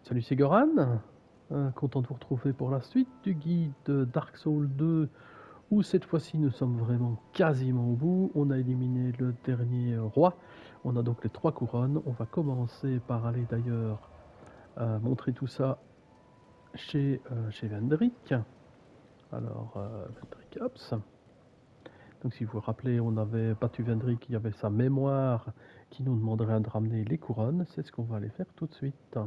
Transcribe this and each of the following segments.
Salut, c'est Goran. Content de vous retrouver pour la suite du guide de Dark Souls 2, où cette fois-ci nous sommes vraiment quasiment au bout. On a éliminé le dernier roi. On a donc les 3 couronnes. On va commencer par aller d'ailleurs montrer tout ça chez Vendrick. Alors, Vendrick Ops. Donc si vous vous rappelez, on avait battu Vendrick, il y avait sa mémoire qui nous demanderait de ramener les couronnes. C'est ce qu'on va aller faire tout de suite.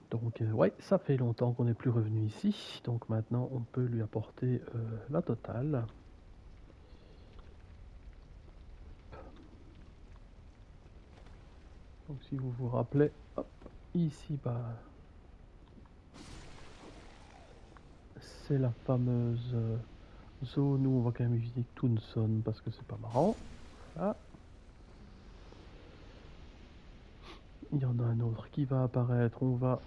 Donc ouais, ça fait longtemps qu'on n'est plus revenu ici, donc maintenant on peut lui apporter la totale. Donc si vous vous rappelez, hop, ici bas, c'est la fameuse zone où on va quand même éviter Toonson parce que c'est pas marrant. Voilà. Il y en a un autre qui va apparaître, on va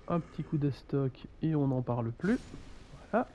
un petit coup de stock et on n'en parle plus. Voilà.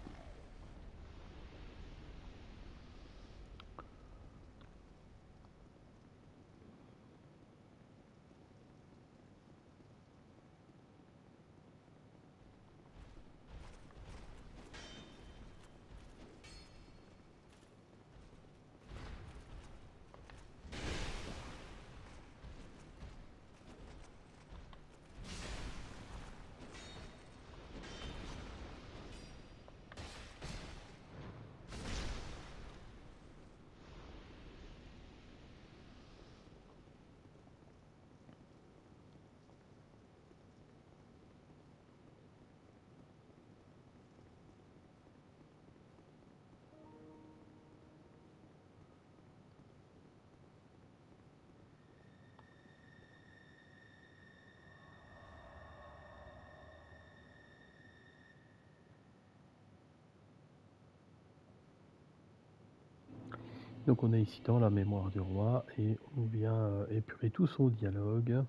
Donc on est ici dans la mémoire du roi et on vient épurer tout son dialogue.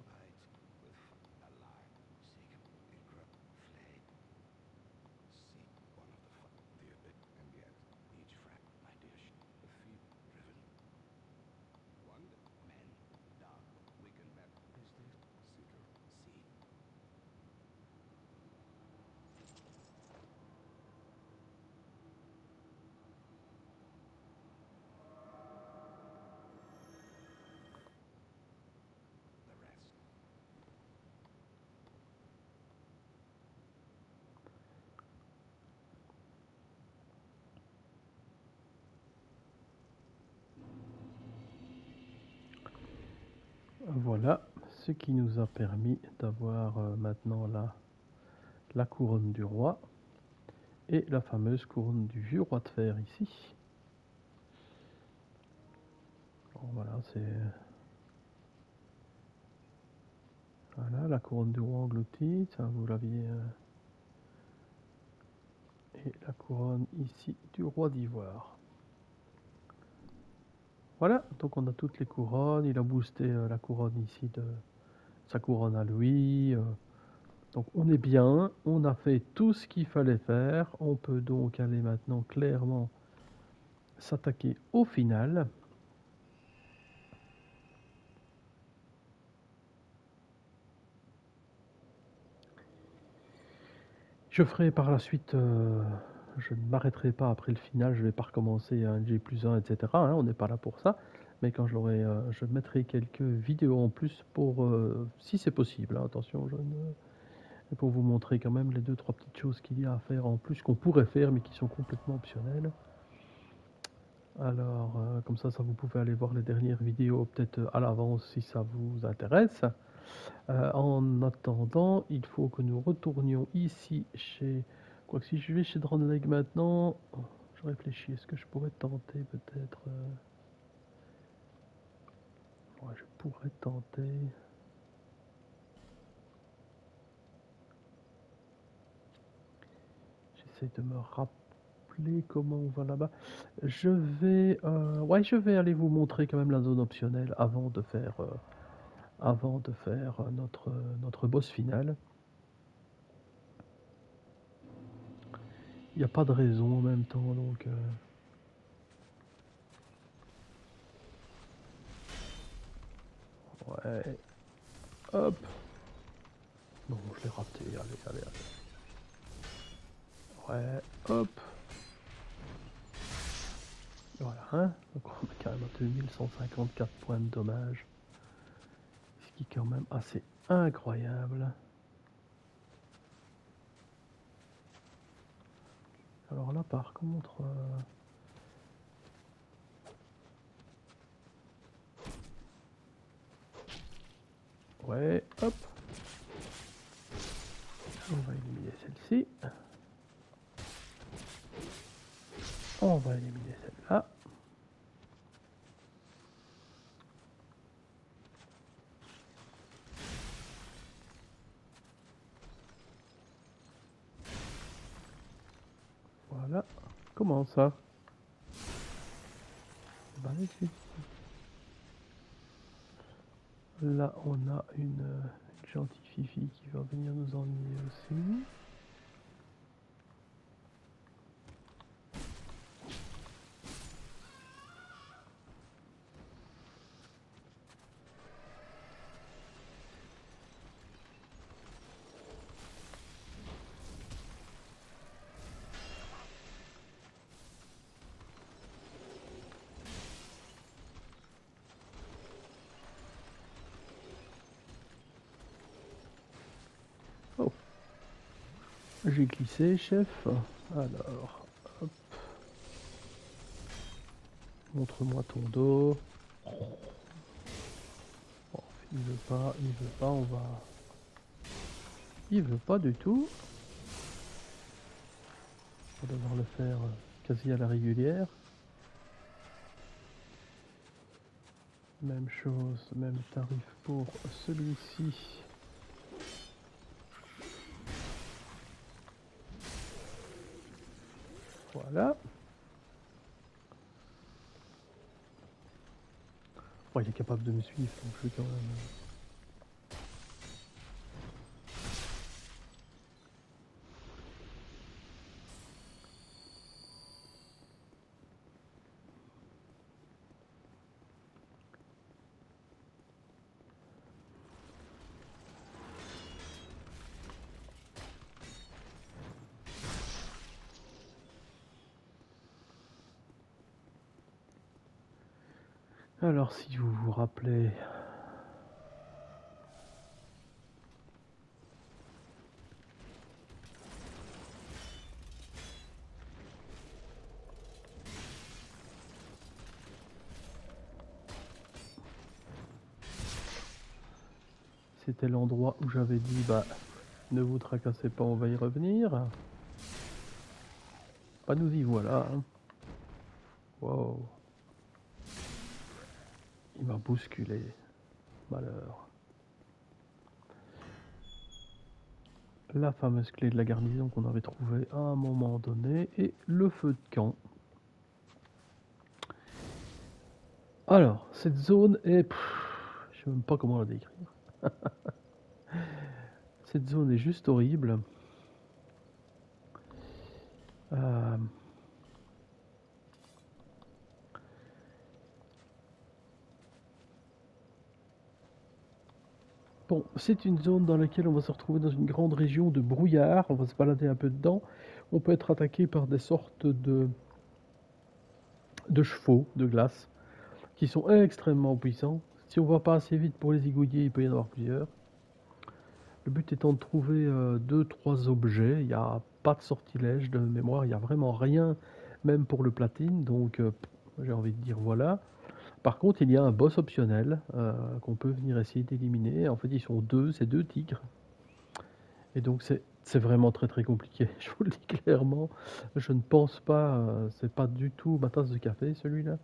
Voilà, ce qui nous a permis d'avoir maintenant la couronne du roi et la fameuse couronne du vieux roi de fer ici. Bon, voilà, c'est voilà, la couronne du roi englouti, ça vous l'aviez. Et la couronne ici du roi d'ivoire. Voilà, donc on a toutes les couronnes, il a boosté la couronne ici de sa couronne à lui. Donc on est bien, on a fait tout ce qu'il fallait faire, on peut donc aller maintenant clairement s'attaquer au final. Je ferai par la suite, je ne m'arrêterai pas après le final, je ne vais pas recommencer un G+1, etc. Hein, on n'est pas là pour ça. Mais quand je l'aurai, je mettrai quelques vidéos en plus pour, si c'est possible, hein, attention, pour vous montrer quand même les 2-3 petites choses qu'il y a à faire en plus, qu'on pourrait faire, mais qui sont complètement optionnelles. Alors, comme ça vous pouvez aller voir les dernières vidéos peut-être à l'avance si ça vous intéresse. En attendant, il faut que nous retournions ici chez... Quoique si je vais chez Dronleg maintenant, je réfléchis, est-ce que je pourrais tenter peut-être... Ouais, je pourrais tenter... J'essaie de me rappeler comment on va là-bas. Ouais, je vais aller vous montrer quand même la zone optionnelle avant de faire notre boss final. Il n'y a pas de raison en même temps, donc... Ouais. Hop. Non, je l'ai raté. Allez, allez, allez. Ouais. Hop. Voilà. Hein. Donc on a quand même 2154 points de dommage. Ce qui est quand même assez incroyable. Alors là, par contre... Ouais, hop. On va éliminer celle-ci. On va éliminer celle-là. Voilà. Comment ça? Bah, allez-y. Là, on a une gentille fifi qui va venir nous ennuyer aussi. Oh, j'ai glissé, chef. Alors, hop. Montre-moi ton dos. Bon, il veut pas, on va... Il veut pas du tout. On va devoir le faire quasi à la régulière. Même chose, même tarif pour celui-ci. Voilà. Bon, il est capable de me suivre, donc je vais quand même... Alors, si vous vous rappelez... C'était l'endroit où j'avais dit, bah, ne vous tracassez pas, on va y revenir. Bah, nous y voilà. Hein. Wow. Il m'a bousculé. Malheur. La fameuse clé de la garnison qu'on avait trouvée à un moment donné et le feu de camp. Alors, cette zone est... je sais même pas comment la décrire. Cette zone est juste horrible. Euh... Bon, c'est une zone dans laquelle on va se retrouver dans une grande région de brouillard. On va se balader un peu dedans. On peut être attaqué par des sortes de chevaux de glace qui sont extrêmement puissants. Si on va pas assez vite pour les zigouiller, il peut y en avoir plusieurs. Le but étant de trouver 2-3 objets. Il n'y a pas de sortilège de mémoire, il n'y a vraiment rien, même pour le platine. Donc j'ai envie de dire voilà. Par contre, il y a un boss optionnel qu'on peut venir essayer d'éliminer. En fait, ils sont deux, c'est deux tigres. Et donc c'est vraiment très très compliqué. Je vous le dis clairement. Je ne pense pas, c'est pas du tout ma tasse de café celui-là.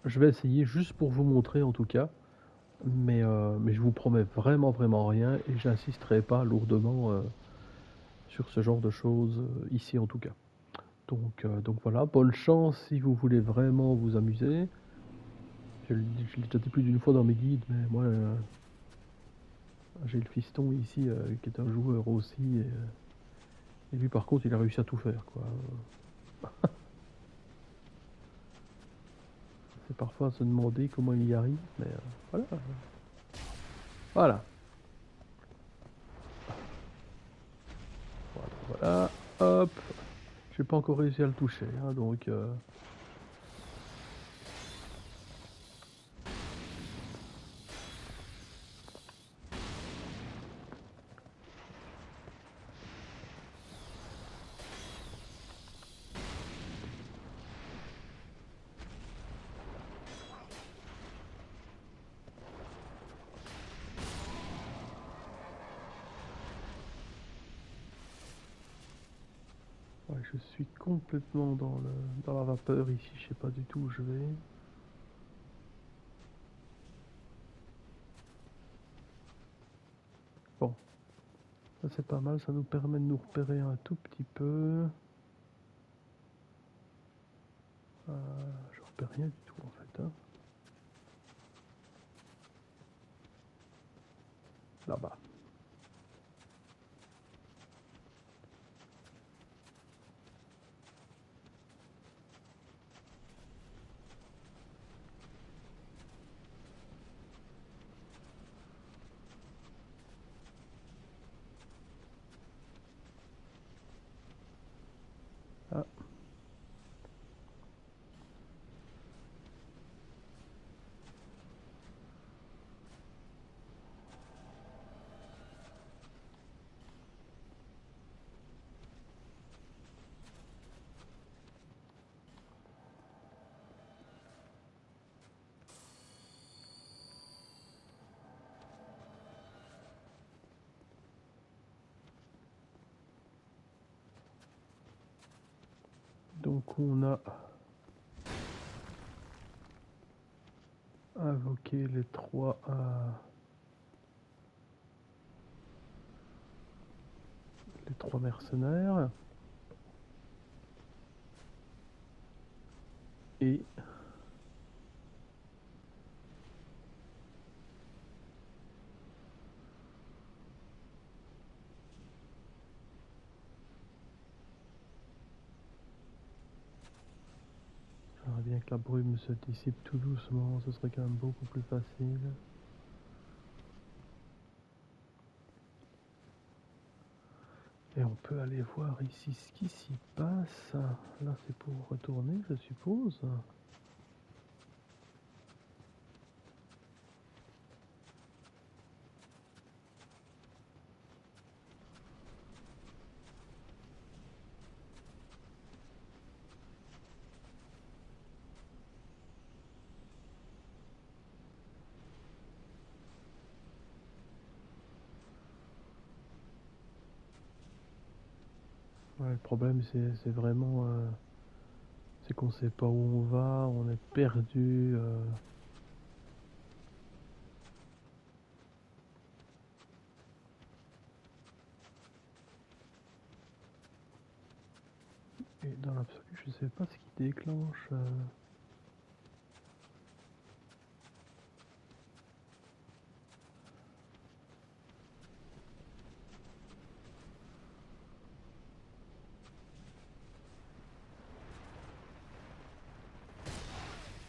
Je vais essayer juste pour vous montrer en tout cas. Mais je vous promets vraiment vraiment rien et j'insisterai pas lourdement sur ce genre de choses ici en tout cas. Donc voilà, bonne chance si vous voulez vraiment vous amuser. Je l'ai déjà dit plus d'une fois dans mes guides, mais moi j'ai le fiston ici qui est un joueur aussi et lui par contre il a réussi à tout faire quoi. C'est parfois se demander comment il y arrive, mais voilà. Voilà. Voilà. Hop. J'ai pas encore réussi à le toucher, hein, donc... ouais, je suis complètement dans la vapeur ici, je sais pas du tout où je vais. Bon, ça c'est pas mal, ça nous permet de nous repérer un tout petit peu. Je repère rien du tout en fait. Hein. Là-bas. Ah. Donc on a invoqué les trois mercenaires. Et j'aimerais bien que la brume se dissipe tout doucement, ce serait quand même beaucoup plus facile. Et on peut aller voir ici ce qui s'y passe. Là c'est pour retourner je suppose. Ouais, le problème c'est vraiment... c'est qu'on sait pas où on va, on est perdu. Et dans l'absolu, je sais pas ce qui déclenche.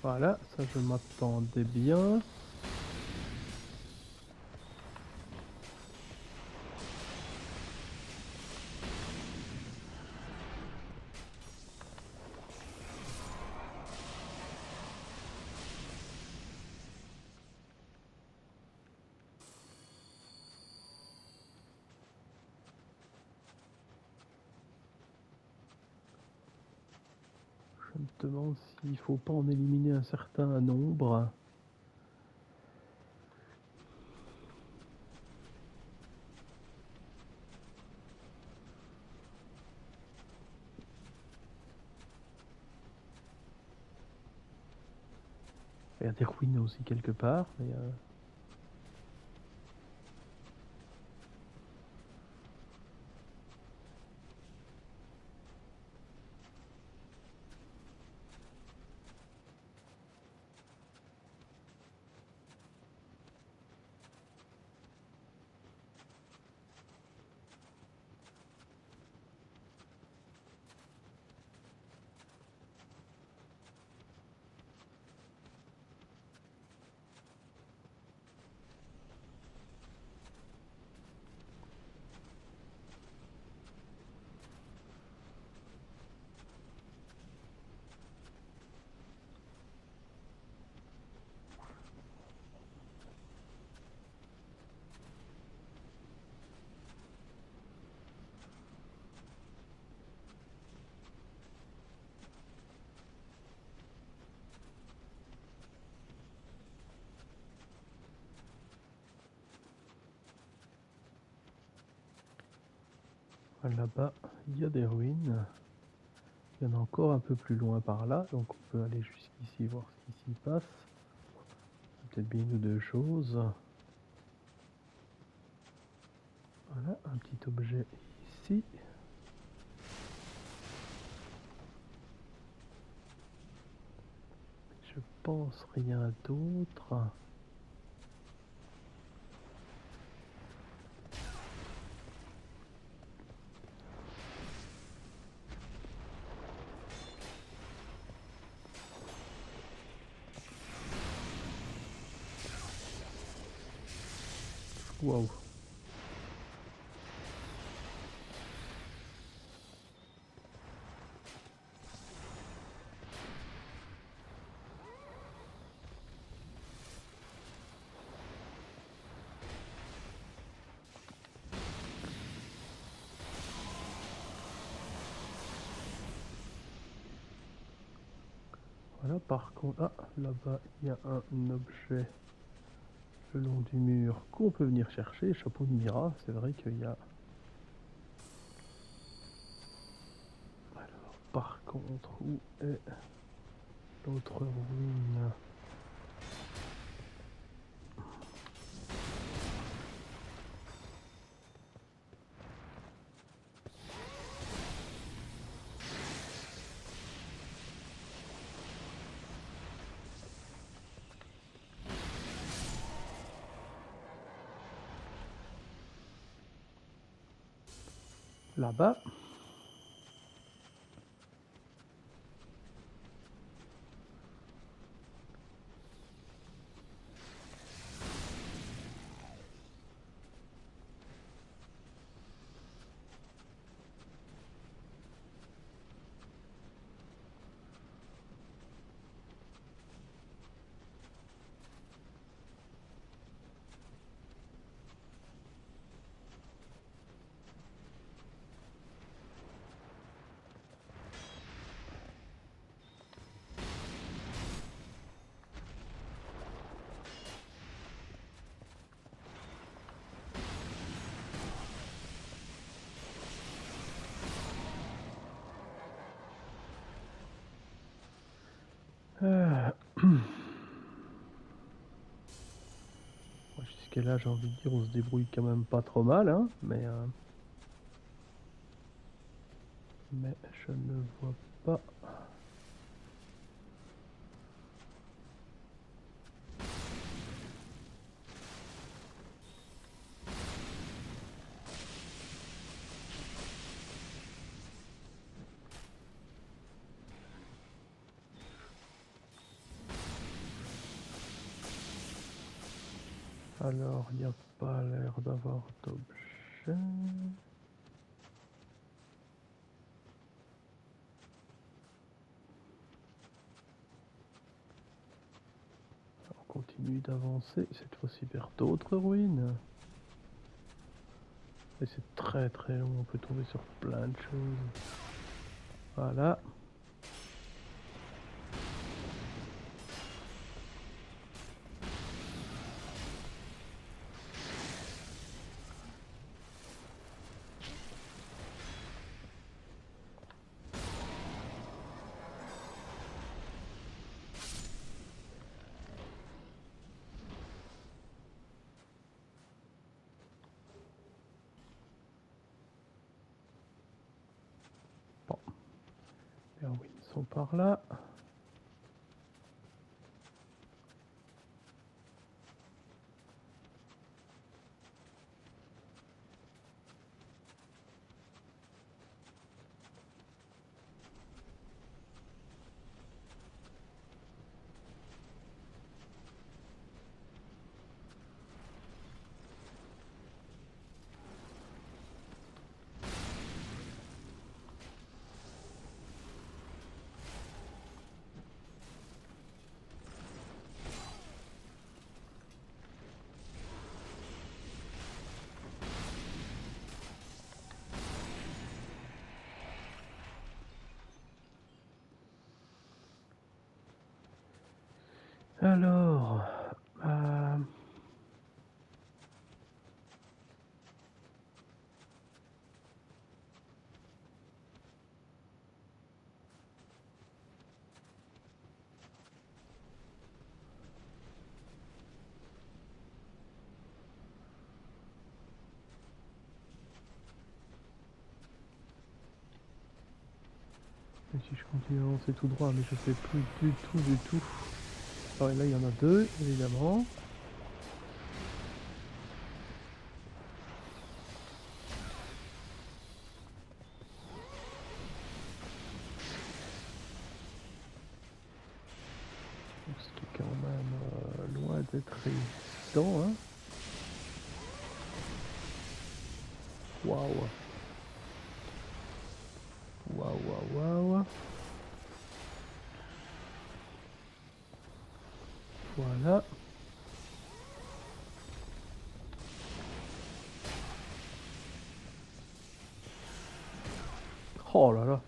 Voilà, ça je m'attendais bien. Je me demande s'il faut pas en éliminer un certain nombre. Il y a des ruines aussi quelque part, mais Là-bas, il y a des ruines. Il y en a encore un peu plus loin par là, donc on peut aller jusqu'ici voir ce qui s'y passe. Peut-être bien une ou deux choses. Voilà, un petit objet ici. Je pense rien d'autre. Waouh. Voilà, par contre, ah, là-bas, il y a un objet le long du mur qu'on peut venir chercher. Chapeau de Mira, c'est vrai qu'il y a... Alors, par contre, où est l'autre ruine? Là-bas. Jusqu'à là, j'ai envie de dire, on se débrouille quand même pas trop mal, hein, mais je ne vois pas. Alors, il n'y a pas l'air d'avoir d'objet. On continue d'avancer, cette fois-ci vers d'autres ruines. Et c'est très très long, on peut tomber sur plein de choses. Voilà. Bon, les ruines sont par là. Alors, Et si je continue à avancer tout droit, mais je sais plus du tout. Ah ouais, là il y en a deux, évidemment. Ce qui est quand même loin d'être évident, hein. Waouh. Waouh. Voilà. Oh là là.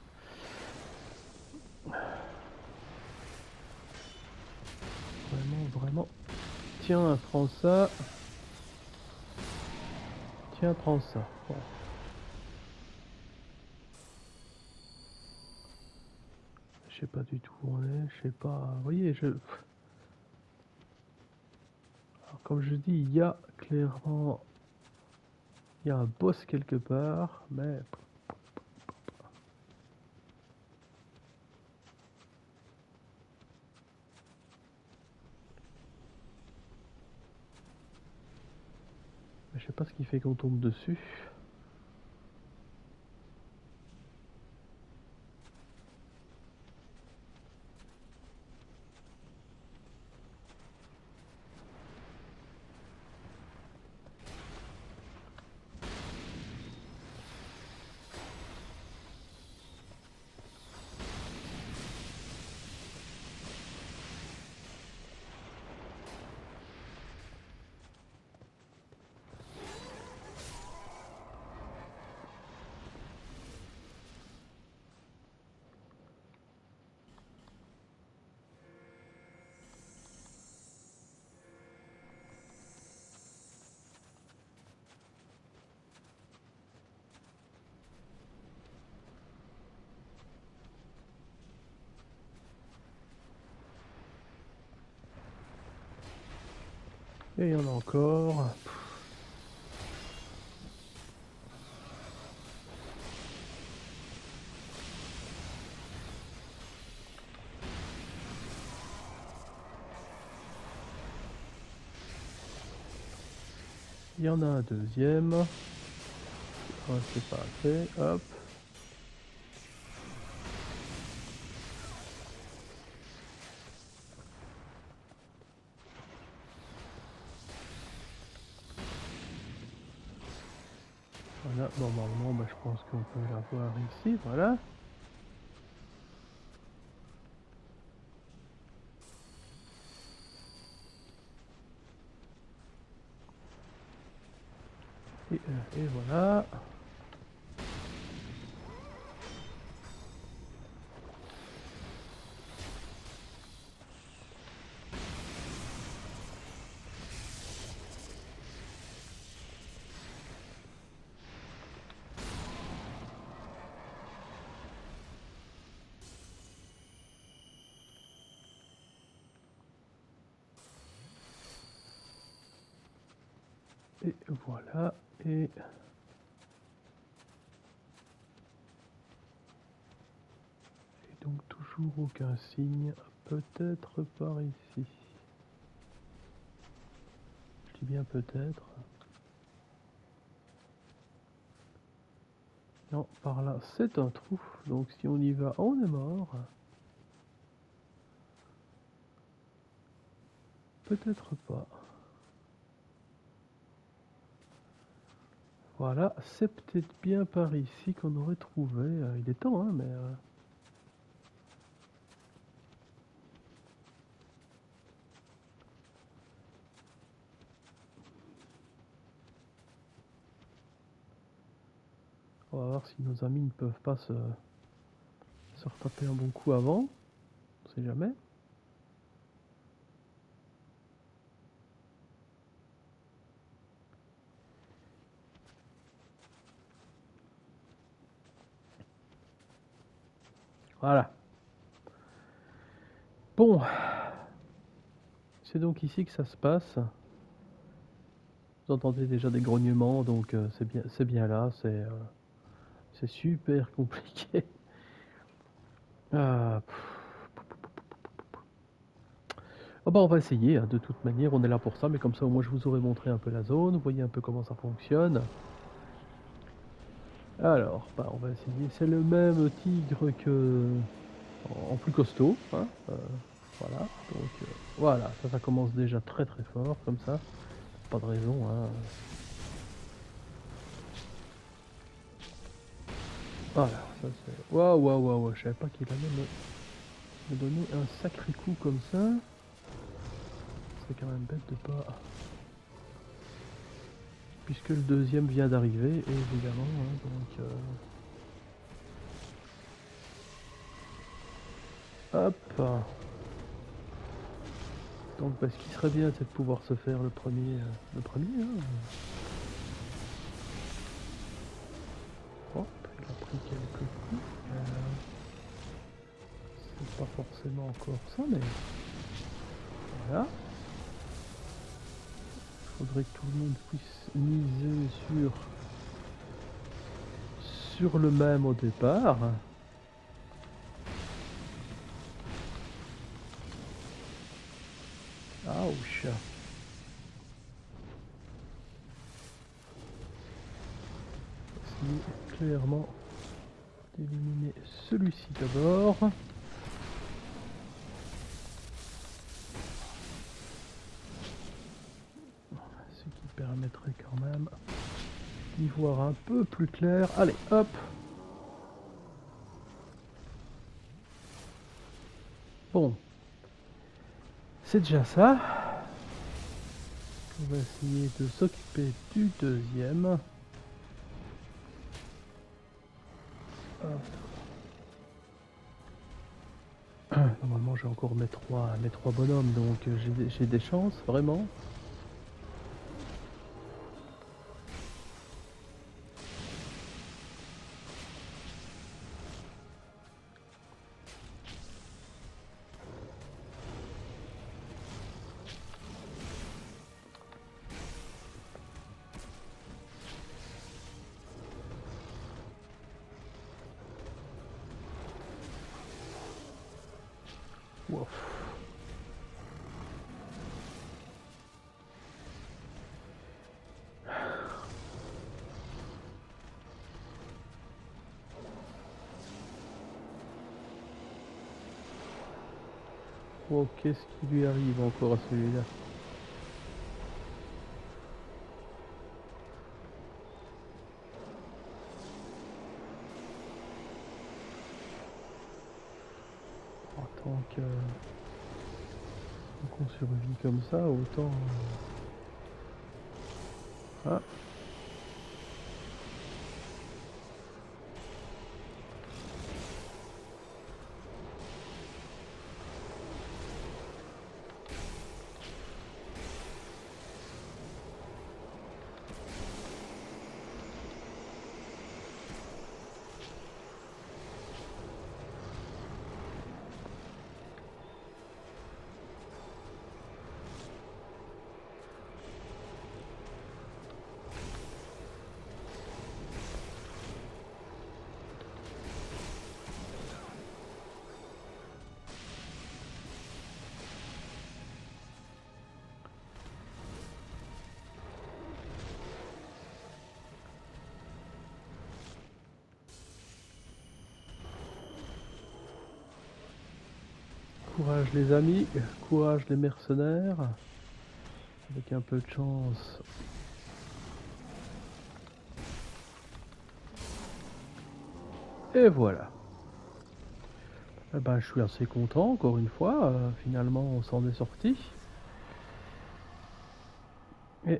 Vraiment. Tiens, prends ça. Tiens, prends ça. Bon. Je sais pas du tout où on est, je sais pas. Vous voyez, Alors, comme je dis, il y a clairement... Il y a un boss quelque part, mais... Je sais pas ce qui fait qu'on tombe dessus. Et il y en a encore. Il y en a un deuxième. Ah, c'est pas assez. Hop. Voilà, normalement, bah, je pense qu'on peut l'avoir ici. Voilà. Et voilà. Et voilà. Et donc toujours aucun signe. Peut-être par ici. Je dis bien peut-être. Non, par là, c'est un trou. Donc si on y va, on est mort. Peut-être pas. Voilà, c'est peut-être bien par ici qu'on aurait trouvé. Il est temps, hein, mais... on va voir si nos amis ne peuvent pas se retaper un bon coup avant. On sait jamais. Voilà. Bon. C'est donc ici que ça se passe. Vous entendez déjà des grognements, donc c'est bien là. C'est super compliqué. Ah, ah bah on va essayer, hein, de toute manière, on est là pour ça, mais comme ça au moins je vous aurais montré un peu la zone, vous voyez un peu comment ça fonctionne. Alors, bah on va essayer, c'est le même tigre que en plus costaud, hein, voilà, donc voilà, ça commence déjà très très fort comme ça, pas de raison, hein. Voilà, ça c'est... Waouh, waouh, waouh, waouh, je savais pas qu'il allait me donner un sacré coup comme ça. C'est quand même bête de pas... Puisque le deuxième vient d'arriver, évidemment, hein, donc... Hop. Donc bah, ce qui serait bien, c'est de pouvoir se faire le premier, hein. Hop, il a pris quelques coups. C'est pas forcément encore ça, mais voilà. Il faudrait que tout le monde puisse miser sur le même au départ. Ouch. Essayer clairement d'éliminer celui-ci d'abord. Ce qui permettrait quand même d'y voir un peu plus clair. Allez, hop. Bon. C'est déjà ça. On va essayer de s'occuper du deuxième. Hop. Normalement j'ai encore mes trois bonhommes, donc j'ai des chances, vraiment. Ouf. Oh, qu'est-ce qui lui arrive encore à celui-là? Tant qu'on survit comme ça, autant... Ah. Courage les amis, courage les mercenaires. Avec un peu de chance. Et voilà. Eh ben, je suis assez content, encore une fois. Finalement, on s'en est sorti. Et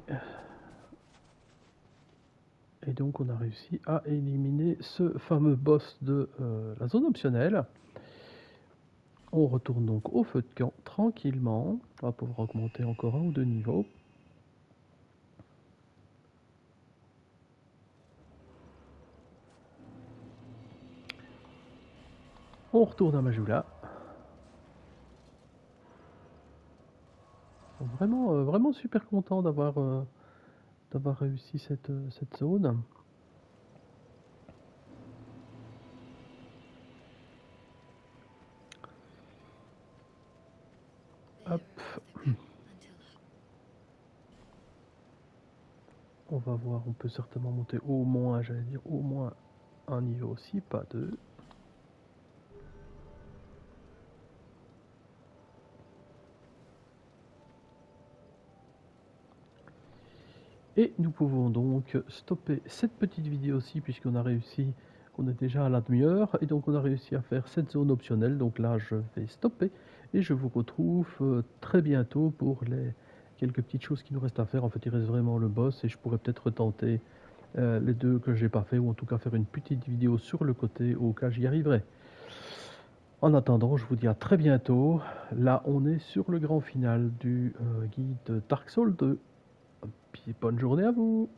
donc, on a réussi à éliminer ce fameux boss de la zone optionnelle. On retourne donc au feu de camp tranquillement. On va pouvoir augmenter encore un ou deux niveaux. On retourne à Majula. Vraiment, vraiment super content d'avoir réussi cette zone. « va voir, on peut certainement monter au moins, j'allais dire au moins un niveau aussi, pas deux. Et nous pouvons donc stopper cette petite vidéo aussi, puisqu'on a réussi, on est déjà à la demi-heure, et donc on a réussi à faire cette zone optionnelle. Donc là, je vais stopper, et je vous retrouve très bientôt pour les quelques petites choses qui nous restent à faire. En fait, il reste vraiment le boss, et je pourrais peut-être tenter les deux que j'ai pas fait, ou en tout cas faire une petite vidéo sur le côté au cas j'y arriverai. En attendant, je vous dis à très bientôt. Là, on est sur le grand final du guide Dark Souls 2. Puis bonne journée à vous!